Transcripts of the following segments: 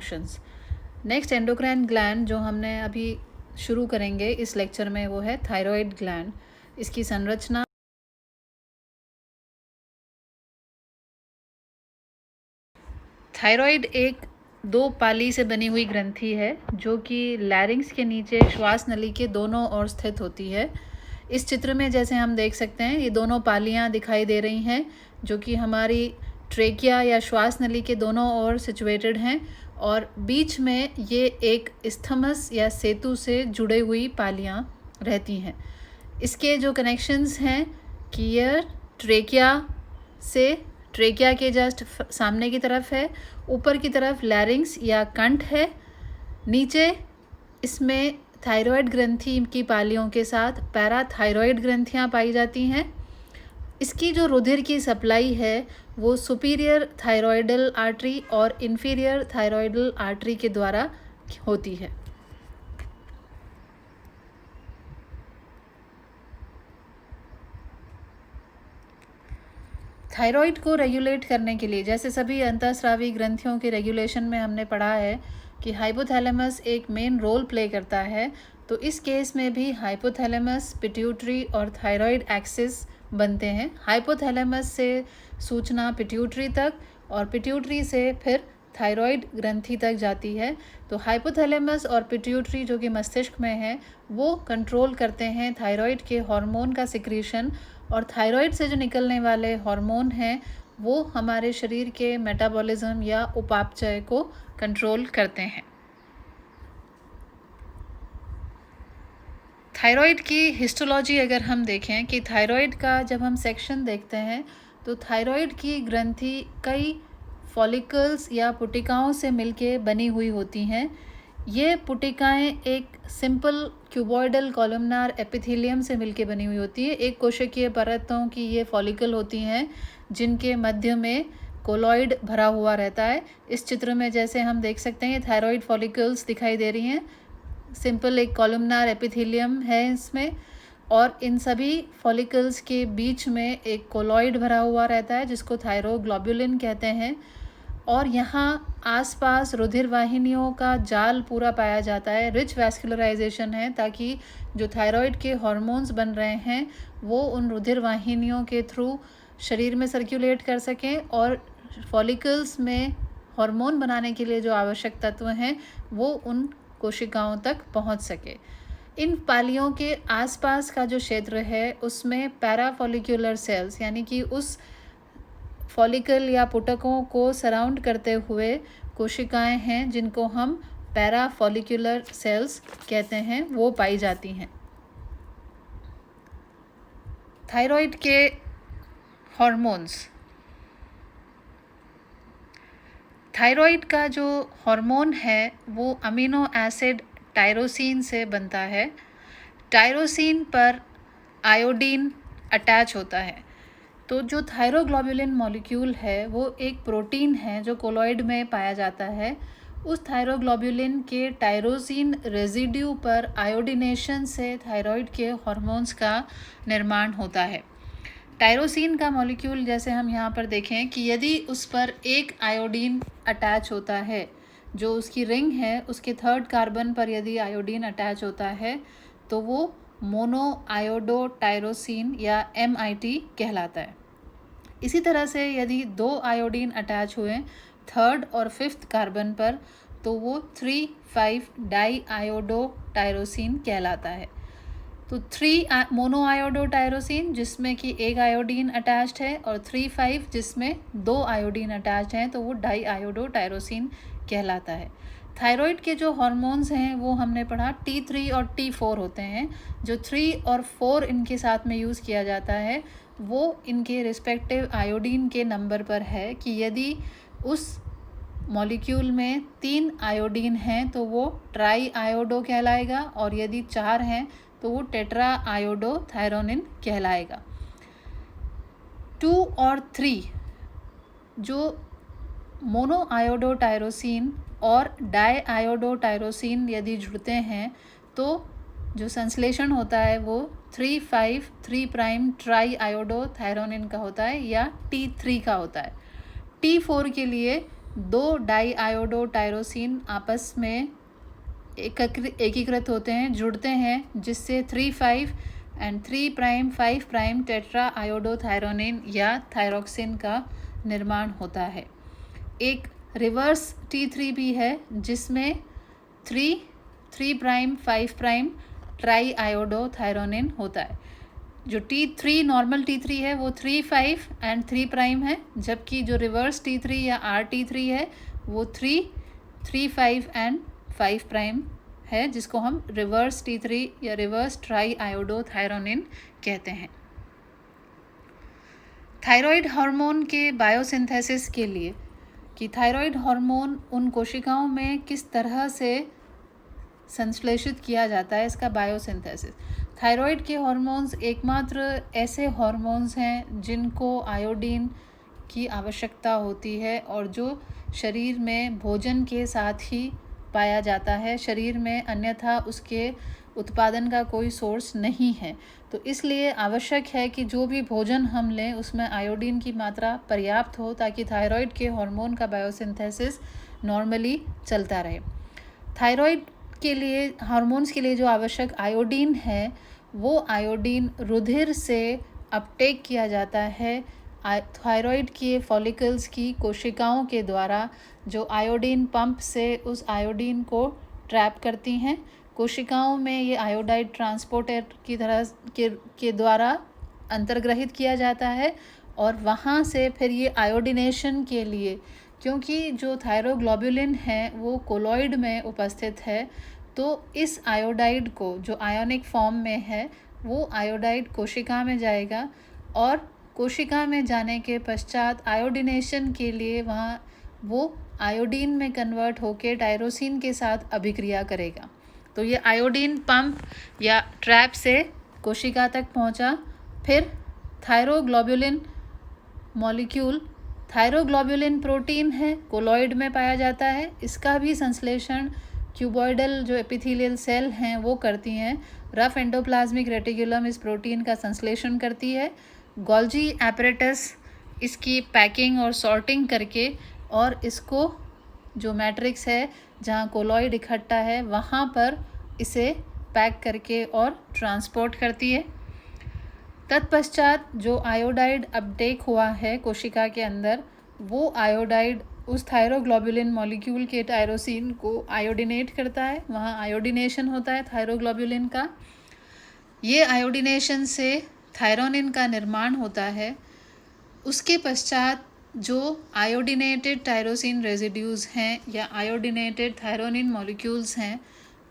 Functions. Next endocrine gland जो हमने अभी शुरू करेंगे इस लेक्चर में वो है थायराइड ग्लैंड। इसकी संरचना थायराइड एक दो पाली से बनी हुई ग्रंथि है जो कि लैरिंग्स के नीचे श्वास नली के दोनों ओर स्थित होती है। इस चित्र में जैसे हम देख सकते हैं ये दोनों पालियां दिखाई दे रही हैं जो कि हमारी ट्रेकिया या श्वास नली के दोनों ओर सिचुएटेड हैं और बीच में ये एक स्थमस या सेतु से जुड़े हुई पालियां रहती हैं। इसके जो कनेक्शंस हैं कि ये ट्रेकिया के जस्ट सामने की तरफ है, ऊपर की तरफ लैरिंग्स या कंठ है, नीचे इसमें थायराइड ग्रंथि की पालियों के साथ पैराथायरॉयड ग्रंथियां पाई जाती हैं। इसकी जो रुधिर की सप्लाई है वो सुपीरियर थायरॉयडल आर्टरी और इंफीरियर थायरॉयडल आर्टरी के द्वारा होती है। थायराइड को रेगुलेट करने के लिए जैसे सभी अंतःस्रावी ग्रंथियों के रेगुलेशन में हमने पढ़ा है कि हाइपोथैलेमस एक मेन रोल प्ले करता है, तो इस केस में भी हाइपोथैलेमस, पिट्यूटरी और थायराइड एक्सिस बनते हैं। हाइपोथैलेमस से सूचना पिट्यूटरी तक और पिट्यूटरी से फिर थायराइड ग्रंथि तक जाती है। तो हाइपोथैलेमस और पिट्यूटरी जो कि मस्तिष्क में है वो कंट्रोल करते हैं थायराइड के हार्मोन का सिक्रीशन, और थायराइड से जो निकलने वाले हार्मोन हैं वो हमारे शरीर के मेटाबॉलिज्म या उपापचय को कंट्रोल करते हैं। थायराइड की हिस्टोलॉजी अगर हम देखें कि थायराइड का जब हम सेक्शन देखते हैं तो थायराइड की ग्रंथि कई फॉलिकल्स या पुटिकाओं से मिलके बनी हुई होती हैं। ये पुटिकाएं एक सिंपल क्यूबॉइडल कॉलमनार एपिथेलियम से मिलके बनी हुई होती है। एक कोशिकीय परतों की ये फॉलिकल होती हैं जिनके मध्य में कोलॉइड भरा हुआ रहता है। इस चित्र में जैसे हम देख सकते हैं ये थायराइड फॉलिकल्स दिखाई दे रही हैं। सिंपल एक कॉलमनार एपिथेलियम है इसमें, और इन सभी फॉलिकल्स के बीच में एक कोलॉइड भरा हुआ रहता है जिसको थायरोग्लोबुलिन कहते हैं। और यहाँ आसपास रुधिर वाहिनियों का जाल पूरा पाया जाता है, रिच वैस्कुलराइजेशन है ताकि जो थायराइड के हार्मोन्स बन रहे हैं वो उन रुधिर वाहिनियों के थ्रू शरीर में सर्कुलेट कर सकें और फॉलिकल्स में हार्मोन बनाने के लिए जो आवश्यक तत्व हैं वो उन कोशिकाओं तक पहुंच सके। इन पालियों के आसपास का जो क्षेत्र है उसमें पैराफॉलिक्यूलर सेल्स यानी कि उस फॉलिकल या पुटकों को सराउंड करते हुए कोशिकाएं हैं जिनको हम पैराफॉलिक्यूलर सेल्स कहते हैं, वो पाई जाती हैं। थायराइड के हार्मोन्स, थायराइड का जो हार्मोन है वो अमीनो एसिड टायरोसिन से बनता है। टायरोसिन पर आयोडीन अटैच होता है। तो जो थायरोग्लोबुलिन मॉलिक्यूल है वो एक प्रोटीन है जो कोलॉइड में पाया जाता है। उस थायरोग्लोबुलिन के टायरोसिन रेजिड्यू पर आयोडीनेशन से थायराइड के हार्मोन्स का निर्माण होता है। टायरोसिन का मॉलिक्यूल जैसे हम यहाँ पर देखें कि यदि उस पर एक आयोडीन अटैच होता है, जो उसकी रिंग है उसके थर्ड कार्बन पर यदि आयोडीन अटैच होता है तो वो मोनो आयोडो टायरोसिन या MIT कहलाता है। इसी तरह से यदि दो आयोडीन अटैच हुए थर्ड और फिफ्थ कार्बन पर तो वो 3,5 डाई आयोडो टायरोसिन कहलाता है। तो 3 मोनो आयोडो टायरोसिन जिसमें कि एक आयोडीन अटैच्ड है और 3,5 जिसमें दो आयोडीन अटैच्ड हैं तो वो डाई आयोडो टायरोसिन कहलाता है। थायराइड के जो हार्मोन्स हैं वो हमने पढ़ा T3 और T4 होते हैं। जो 3 और 4 इनके साथ में यूज़ किया जाता है वो इनके रिस्पेक्टिव आयोडीन के नंबर पर है कि यदि उस मॉलिक्यूल में 3 आयोडीन हैं तो वो ट्राई आयोडो कहलाएगा और यदि 4 हैं तो वो टेट्रा आयोडो थायरोनिन कहलाएगा। 2 और 3 जो मोनो आयोडो टायरोसिन और डाई आयोडो टायरोसिन यदि जुड़ते हैं तो जो संश्लेषण होता है वो 3,5,3' ट्राई आयोडो थायरोनिन का होता है या T3 का होता है। T4 के लिए दो डाई आयोडो टायरोसिन आपस में एकीकृत होते हैं, जुड़ते हैं, जिससे 3,5 एंड 3'5' टेट्रा आयोडोथायरोनिन या थायरोक्सिन का निर्माण होता है। एक रिवर्स T3 भी है जिसमें 3'5' ट्राई आयोडोथायरोनिन होता है। जो T3 नॉर्मल T3 है वो 3'5 एंड 3' है, जबकि जो रिवर्स T3 या RT3 है वो 3'5 एंड 5' है, जिसको हम रिवर्स T3 या रिवर्स ट्राई आयोडोथायरोनिन कहते हैं। थायराइड हार्मोन के बायोसिंथेसिस के लिए कि थायराइड हार्मोन उन कोशिकाओं में किस तरह से संश्लेषित किया जाता है, इसका बायोसिंथेसिस। थायराइड के हार्मोन्स एकमात्र ऐसे हार्मोन्स हैं जिनको आयोडीन की आवश्यकता होती है और जो शरीर में भोजन के साथ ही पाया जाता है, शरीर में अन्यथा उसके उत्पादन का कोई सोर्स नहीं है। तो इसलिए आवश्यक है कि जो भी भोजन हम लें उसमें आयोडीन की मात्रा पर्याप्त हो ताकि थायराइड के हार्मोन का बायोसिंथेसिस नॉर्मली चलता रहे। थायराइड के लिए हार्मोन्स के लिए जो आवश्यक आयोडीन है वो आयोडीन रुधिर से अपटेक किया जाता है थायराइड के फॉलिकल्स की कोशिकाओं के द्वारा, जो आयोडीन पंप से उस आयोडीन को ट्रैप करती हैं। कोशिकाओं में ये आयोडाइड ट्रांसपोर्टर की तरह के द्वारा अंतर्ग्रहित किया जाता है और वहाँ से फिर ये आयोडिनेशन के लिए, क्योंकि जो थायरोग्लोबुलिन है वो कोलॉइड में उपस्थित है, तो इस आयोडाइड को जो आयोनिक फॉर्म में है वो आयोडाइड कोशिका में जाएगा और कोशिका में जाने के पश्चात आयोडिनेशन के लिए वहाँ वो आयोडीन में कन्वर्ट होकर टायरोसिन के साथ अभिक्रिया करेगा। तो ये आयोडीन पंप या ट्रैप से कोशिका तक पहुँचा। फिर थायरोग्लोबुलिन मॉलिक्यूल, थायरोग्लोबुलिन प्रोटीन है, कोलॉइड में पाया जाता है। इसका भी संश्लेषण क्यूबॉइडल जो एपिथेलियल सेल हैं वो करती हैं। रफ एंडोप्लाज्मिक रेटिकुलम इस प्रोटीन का संश्लेषण करती है। गोल्जी एपरेटस इसकी पैकिंग और सॉर्टिंग करके और इसको जो मैट्रिक्स है जहाँ कोलॉइड इकट्ठा है वहाँ पर इसे पैक करके और ट्रांसपोर्ट करती है। तत्पश्चात जो आयोडाइड अपटेक हुआ है कोशिका के अंदर, वो आयोडाइड उस थायरोग्लोबुलिन मॉलिक्यूल के टायरोसिन को आयोडिनेट करता है, वहाँ आयोडिनेशन होता है थायरोग्लोबुलिन का। ये आयोडिनेशन से थायरोनिन का निर्माण होता है। उसके पश्चात जो आयोडिनेटेड टायरोसिन रेजिड्यूज़ हैं या आयोडिनेटेड थायरोनिन मॉलिक्यूल्स हैं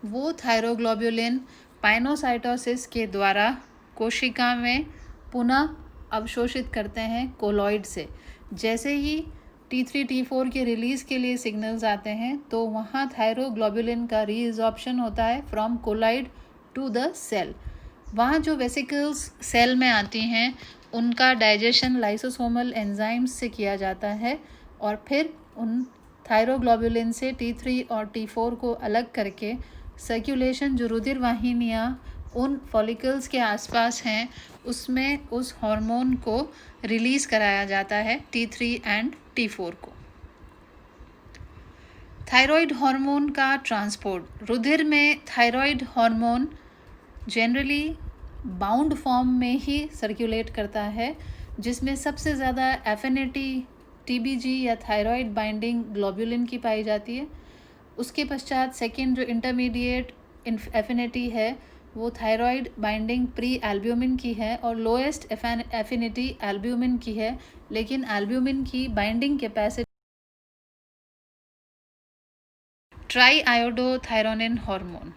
वो थायरोग्लोबुलिन पाइनोसाइटोसिस के द्वारा कोशिका में पुनः अवशोषित करते हैं कोलॉइड से। जैसे ही T3 T4 के रिलीज़ के लिए सिग्नल्स आते हैं तो वहाँ थायरोग्लोबुलिन का रीअब्जॉर्प्शन होता है from colloid to the cell. वहाँ जो वेसिकल्स सेल में आती हैं उनका डाइजेशन लाइसोसोमल एंजाइम्स से किया जाता है और फिर उन थायरोग्लोबुलिन से T3 और T4 को अलग करके सर्कुलेशन जो रुधिर वाहिनियाँ उन फॉलिकल्स के आसपास हैं उसमें उस हार्मोन को रिलीज़ कराया जाता है T3 एंड T4 को। थायराइड हार्मोन का ट्रांसपोर्ट, रुधिर में thyroid hormone generally bound form में ही सर्कुलेट करता है, जिसमें सबसे ज़्यादा एफिनिटी TBG या थायराइड बाइंडिंग ग्लोबुलिन की पाई जाती है। उसके पश्चात सेकेंड जो इंटरमीडिएट एफिनिटी है वो थायराइड बाइंडिंग प्री एल्ब्यूमिन की है और लोएस्ट एफिनिटी एल्ब्यूमिन की है, लेकिन एल्ब्यूमिन की binding capacity try iodothyronine hormone,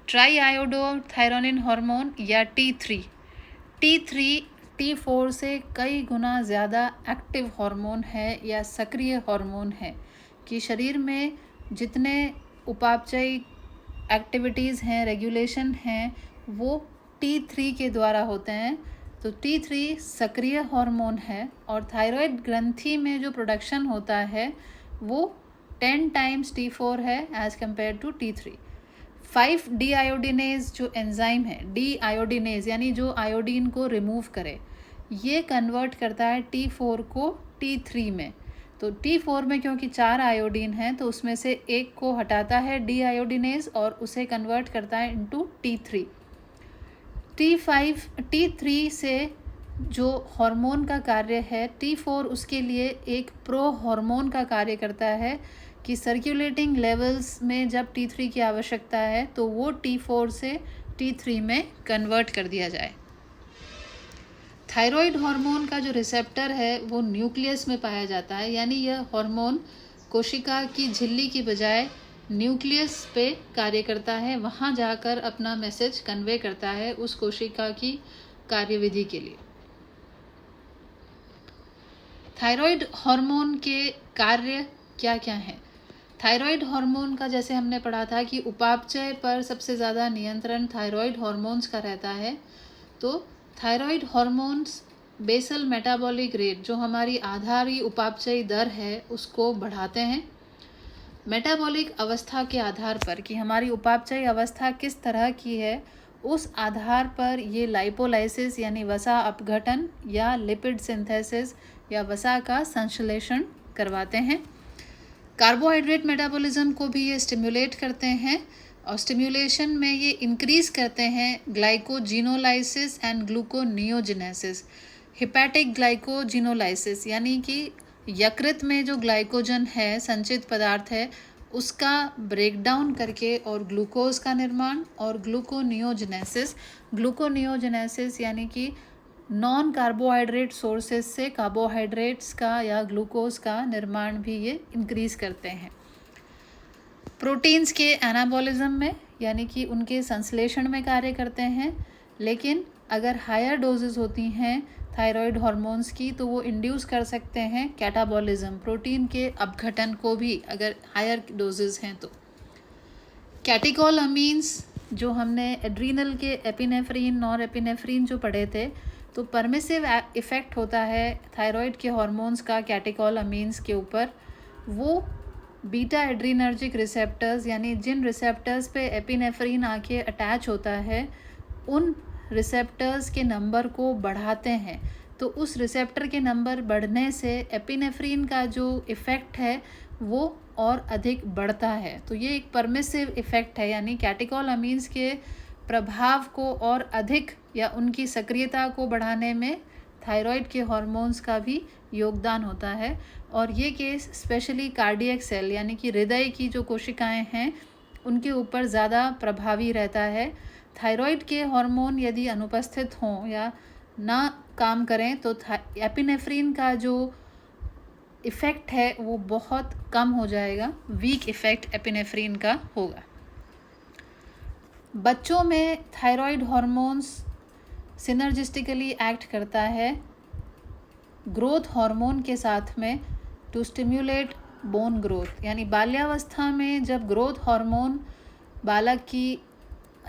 try iodothyronine hormone या T3 T4 से कई गुना ज़्यादा एक्टिव हार्मोन है या सक्रिय हार्मोन है कि शरीर में जितने उपापचयी एक्टिविटीज़ हैं, रेगुलेशन हैं, वो T3 के द्वारा होते हैं। तो T3 सक्रिय हार्मोन है और थायराइड ग्रंथि में जो प्रोडक्शन होता है वो 10 टाइम्स T4 है एज़ कम्पेयर टू T3। 5 डीआयोडिनेज जो एंजाइम है, डीआयोडिनेज यानी जो आयोडीन को रिमूव करे, ये कन्वर्ट करता है T4 को T3 में। तो T4 में क्योंकि 4 आयोडीन हैं तो उसमें से एक को हटाता है डी आयोडीनेज और उसे कन्वर्ट करता है इनटू T3। T3 से जो हार्मोन का कार्य है, T4 उसके लिए एक प्रो हार्मोन का कार्य करता है कि सर्कुलेटिंग लेवल्स में जब T3 की आवश्यकता है तो वो T4 से T3 में कन्वर्ट कर दिया जाए। थायराइड हार्मोन का जो रिसेप्टर है वो न्यूक्लियस में पाया जाता है, यानी यह हार्मोन कोशिका की झिल्ली की बजाय न्यूक्लियस पे कार्य करता है, वहाँ जाकर अपना मैसेज कन्वे करता है उस कोशिका की कार्यविधि के लिए। थायराइड हार्मोन के कार्य क्या क्या हैं? थायराइड हार्मोन का जैसे हमने पढ़ा था कि उपापचय पर सबसे ज़्यादा नियंत्रण थायराइड हार्मोन्स का रहता है। तो thyroid hormones basal metabolic rate, जो हमारी आधारी उपापचयी दर है, उसको बढ़ाते हैं। मेटाबॉलिक अवस्था के आधार पर कि हमारी उपापचयी अवस्था किस तरह की है, उस आधार पर ये लाइपोलाइसिस यानी वसा अपघटन या लिपिड सिंथेसिस या वसा का संश्लेषण करवाते हैं। कार्बोहाइड्रेट मेटाबॉलिज्म को भी ये स्टिम्युलेट करते हैं और स्टिम्युलेशन में ये इंक्रीज करते हैं glycogenolysis and gluconeogenesis. Hepatic glycogenolysis यानी कि यकृत में जो ग्लाइकोजन है, संचित पदार्थ है, उसका ब्रेकडाउन करके और ग्लूकोज का निर्माण, और ग्लूकोनियोजेनेसिस यानी कि नॉन कार्बोहाइड्रेट सोर्सेज से कार्बोहाइड्रेट्स का या ग्लूकोज का निर्माण भी ये इंक्रीज करते हैं। प्रोटीन्स के एनाबॉलिज्म में यानी कि उनके संश्लेषण में कार्य करते हैं, लेकिन अगर हायर डोजेस होती हैं थायराइड हार्मोन्स की तो वो इंड्यूस कर सकते हैं कैटाबॉलिज्म, प्रोटीन के अपघटन को भी अगर हायर डोजेस हैं तो। कैटेकोलामीन्स जो हमने एड्रीनल के एपिनेफ्रीन, नॉर एपिनेफ्रीन जो पढ़े थे, तो परमिसिव इफ़ेक्ट होता है थायराइड के हार्मोन्स का कैटेकोलामीन्स के ऊपर। वो बीटा एड्रीनर्जिक रिसेप्टर्स यानी जिन रिसेप्टर्स पे एपिनेफ्रीन आके अटैच होता है, उन रिसेप्टर्स के नंबर को बढ़ाते हैं। तो उस रिसेप्टर के नंबर बढ़ने से एपिनेफ्रीन का जो इफ़ेक्ट है वो और अधिक बढ़ता है। तो ये एक परमिसिव इफ़ेक्ट है, यानी कैटेकोलामीन्स के प्रभाव को और अधिक या उनकी सक्रियता को बढ़ाने में थायराइड के हार्मोन्स का भी योगदान होता है। और ये केस स्पेशली कार्डियक सेल यानी कि हृदय की जो कोशिकाएं हैं उनके ऊपर ज़्यादा प्रभावी रहता है। थायराइड के हार्मोन यदि अनुपस्थित हों या ना काम करें तो एपिनेफ्रीन का जो इफ़ेक्ट है वो बहुत कम हो जाएगा, वीक इफ़ेक्ट एपिनेफ्रीन का होगा। बच्चों में थायराइड हार्मोन्स सिनर्जिस्टिकली एक्ट करता है ग्रोथ हार्मोन के साथ में टू स्टिम्युलेट बोन ग्रोथ, यानी बाल्यावस्था में जब ग्रोथ हार्मोन बालक की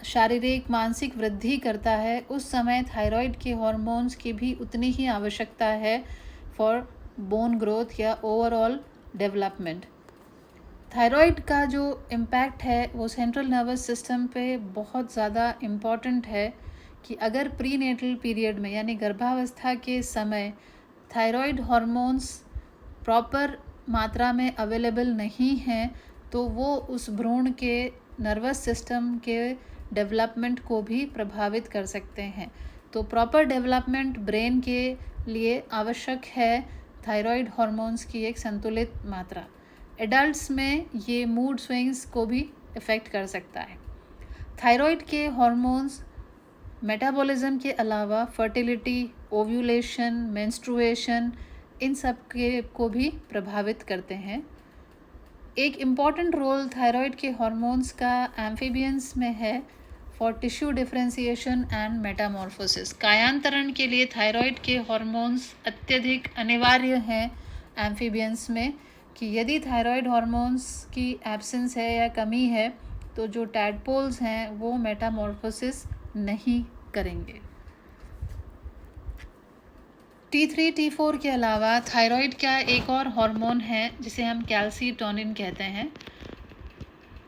शारीरिक मानसिक वृद्धि करता है, उस समय थायराइड के हार्मोन्स की भी उतनी ही आवश्यकता है फॉर बोन ग्रोथ या ओवरऑल डेवलपमेंट। थायराइड का जो इम्पैक्ट है वो सेंट्रल नर्वस सिस्टम पे बहुत ज़्यादा इम्पॉर्टेंट है कि अगर प्रीनेटल पीरियड में यानी गर्भावस्था के समय थायराइड हार्मोन्स प्रॉपर मात्रा में अवेलेबल नहीं हैं तो वो उस भ्रूण के नर्वस सिस्टम के डेवलपमेंट को भी प्रभावित कर सकते हैं। तो प्रॉपर डेवलपमेंट ब्रेन के लिए आवश्यक है थायराइड हार्मोन्स की एक संतुलित मात्रा। एडल्ट्स में ये मूड स्विंग्स को भी इफ़ेक्ट कर सकता है। थायराइड के हार्मोन्स मेटाबॉलिज्म के अलावा फर्टिलिटी, ओव्यूलेशन, मेंस्ट्रुएशन, इन सब के को भी प्रभावित करते हैं। एक इम्पॉर्टेंट रोल थायराइड के हार्मोन्स का एम्फीबियंस में है for tissue differentiation and metamorphosis. कायांतरण के लिए थायराइड के हार्मोन्स अत्यधिक अनिवार्य हैं एम्फीबियंस में, कि यदि थायराइड हार्मोन्स की एब्सेंस है या कमी है तो जो टैडपोल्स हैं वो मेटामॉर्फोसिस नहीं करेंगे। T3, T4 के अलावा थायराइड का एक और हार्मोन है जिसे हम कैल्सीटोनिन कहते हैं।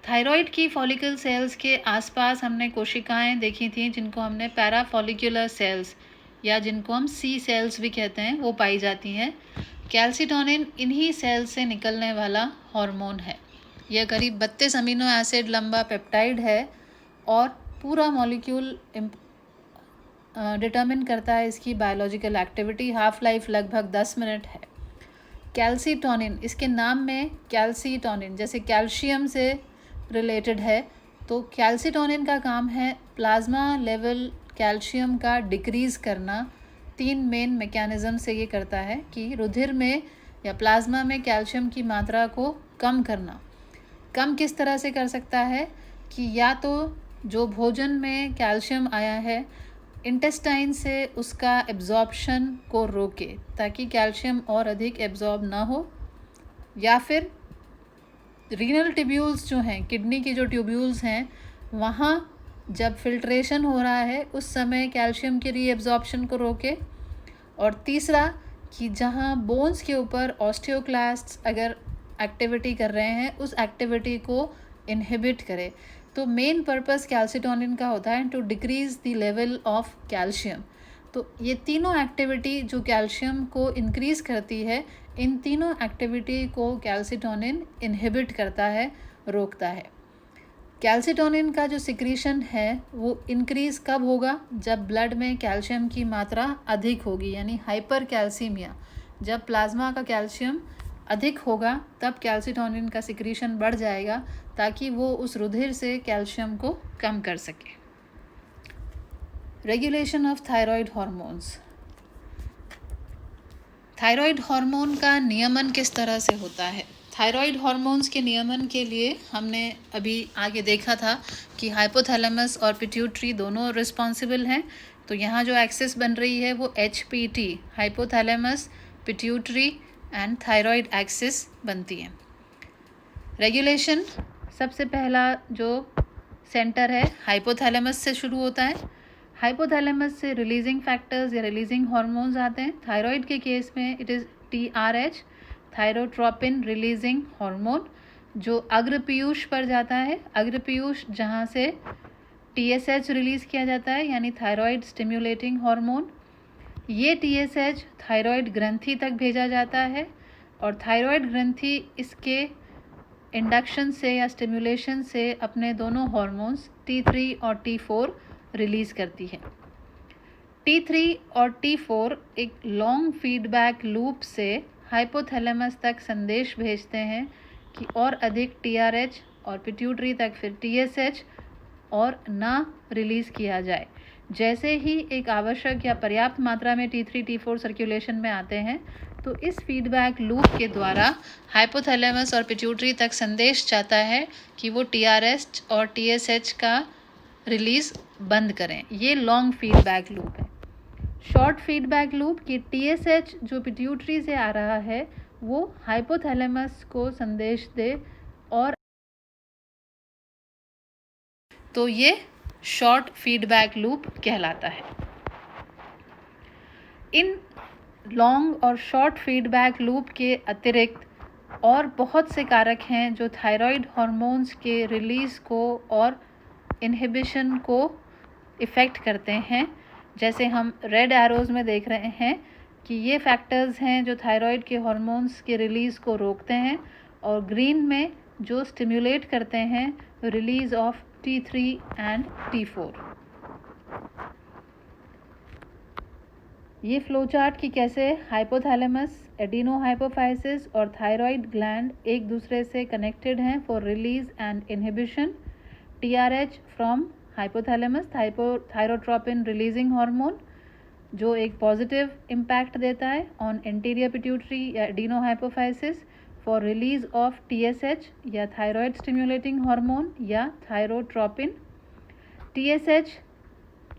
थायराइड की फॉलिकल सेल्स के आसपास हमने कोशिकाएं देखी थी जिनको हमने पैराफॉलिकुलर सेल्स या जिनको हम सी सेल्स भी कहते हैं, वो पाई जाती हैं। कैल्सिटोनिन इन्हीं सेल से निकलने वाला हार्मोन है। यह करीब 32 अमीनो एसिड लंबा पेप्टाइड है और पूरा मॉलिक्यूल डिटरमिन करता है इसकी बायोलॉजिकल एक्टिविटी। हाफ लाइफ लगभग 10 मिनट है। कैल्सिटोनिन, इसके नाम में कैल्सिटोनिन जैसे कैल्शियम से रिलेटेड है, तो कैल्सिटोनिन का काम है प्लाज्मा लेवल कैल्शियम का डिक्रीज़ करना। 3 मेन मैकेनिज़्म से ये करता है कि रुधिर में या प्लाज्मा में कैल्शियम की मात्रा को कम करना। कम किस तरह से कर सकता है कि या तो जो भोजन में कैल्शियम आया है इंटेस्टाइन से उसका एब्जॉर्प्शन को रोके ताकि कैल्शियम और अधिक एब्जॉर्ब ना हो, या फिर रीनल ट्यूब्यूल्स जो हैं, किडनी की जो ट्यूब्यूल्स हैं, वहाँ जब फिल्ट्रेशन हो रहा है उस समय कैल्शियम की रीएब्जॉर्प्शन को रोके। और तीसरा कि जहाँ बोन्स के ऊपर ऑस्टियोक्लास्ट्स अगर एक्टिविटी कर रहे हैं उस एक्टिविटी को इनहिबिट करे। तो मेन पर्पस कैल्सिटोनिन का होता है to decrease the level of calcium. तो ये तीनों एक्टिविटी जो कैल्शियम को इंक्रीज़ करती है, इन तीनों एक्टिविटी को कैल्सिटोनिन इनहिबिट करता है, रोकता है। कैल्सिटोनिन का जो सिक्रीशन है वो इंक्रीज़ कब होगा? जब ब्लड में कैल्शियम की मात्रा अधिक होगी, यानी हाइपर कैल्सीमिया। जब प्लाज्मा का कैल्शियम अधिक होगा तब कैल्सिटोनिन का सिक्रीशन बढ़ जाएगा ताकि वो उस रुधिर से कैल्शियम को कम कर सके। Regulation of thyroid hormones. Thyroid hormone का नियमन किस तरह से होता है? थायराइड हार्मोन्स के नियमन के लिए हमने अभी आगे देखा था कि हाइपोथैलेमस और पिट्यूटरी दोनों रिस्पॉन्सिबल हैं। तो यहाँ जो एक्सिस बन रही है वो HPT, hypothalamus, pituitary and thyroid axis बनती है। रेगुलेशन, सबसे पहला जो सेंटर है हाइपोथैलेमस से शुरू होता है। हाइपोथैलेमस से रिलीजिंग फैक्टर्स या रिलीजिंग हार्मोन्स आते हैं। थायराइड के केस में it is TRH, thyrotropin releasing hormone, जो अग्रपीयूष पर जाता है। अग्रपीयूष जहाँ से TSH रिलीज़ किया जाता है, यानी थायराइड स्टिम्युलेटिंग हार्मोन। ये TSH थायराइड ग्रंथि तक भेजा जाता है और थायराइड ग्रंथि इसके इंडक्शन से या स्टिमुलेशन से अपने दोनों हार्मोन्स T3 और T4 रिलीज़ करती है। T3 और T4 एक लॉन्ग फीडबैक लूप से हाइपोथैलेमस तक संदेश भेजते हैं कि और अधिक TRH और पिट्यूटरी तक फिर TSH और ना रिलीज़ किया जाए। जैसे ही एक आवश्यक या पर्याप्त मात्रा में T3, T4 सर्कुलेशन में आते हैं तो इस फीडबैक लूप के द्वारा हाइपोथैलेमस और पिट्यूटरी तक संदेश जाता है कि वो TRH और TSH का रिलीज़ बंद करें। ये लॉन्ग फीडबैक लूप है। शॉर्ट फीडबैक लूप की TSH जो पिट्यूटरी से आ रहा है वो हाइपोथैलेमस को संदेश दे, और तो ये शॉर्ट फीडबैक लूप कहलाता है। इन लॉन्ग और शॉर्ट फीडबैक लूप के अतिरिक्त और बहुत से कारक हैं जो थायराइड हार्मोन्स के रिलीज़ को और इनहिबिशन को इफ़ेक्ट करते हैं। जैसे हम रेड एरोज़ में देख रहे हैं कि ये फैक्टर्स हैं जो थायराइड के हार्मोन्स के रिलीज़ को रोकते हैं, और ग्रीन में जो स्टिम्युलेट करते हैं release of T3 and T4। ये फ्लो चार्ट कि कैसे हाइपोथैलेमस, एडिनोहाइपोफाइसिस और थायराइड ग्लैंड एक दूसरे से कनेक्टेड हैं for release and inhibition. TRH from hypothalamus, thyrotropin releasing hormone, जो एक पॉजिटिव इम्पैक्ट देता है ऑन एंटीरियर पिट्यूटरी या एडिनोहाइपोफाइसिस फॉर रिलीज ऑफ TSH या थायराइड स्टिम्युलेटिंग हार्मोन या थायरोट्रोपिन। TSH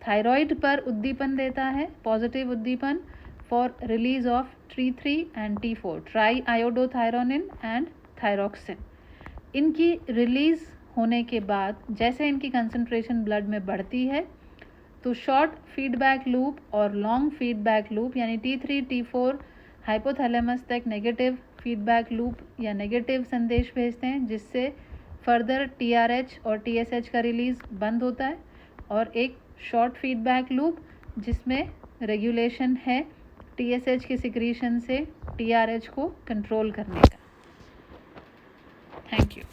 थायराइड पर उद्दीपन देता है, पॉजिटिव उद्दीपन for release of T3 and T4, try iodothyronine and thyroxine. इनकी रिलीज होने के बाद जैसे इनकी कंसंट्रेशन ब्लड में बढ़ती है तो शॉर्ट फीडबैक लूप और लॉन्ग फीडबैक लूप यानी T3, T4 हाइपोथैलेमस तक नेगेटिव फीडबैक लूप या नेगेटिव संदेश भेजते हैं, जिससे फर्दर TRH और TSH का रिलीज बंद होता है, और एक शॉर्ट फीडबैक लूप जिसमें रेगुलेशन है TSH के सिक्रीशन से TRH को कंट्रोल करने का। Thank you.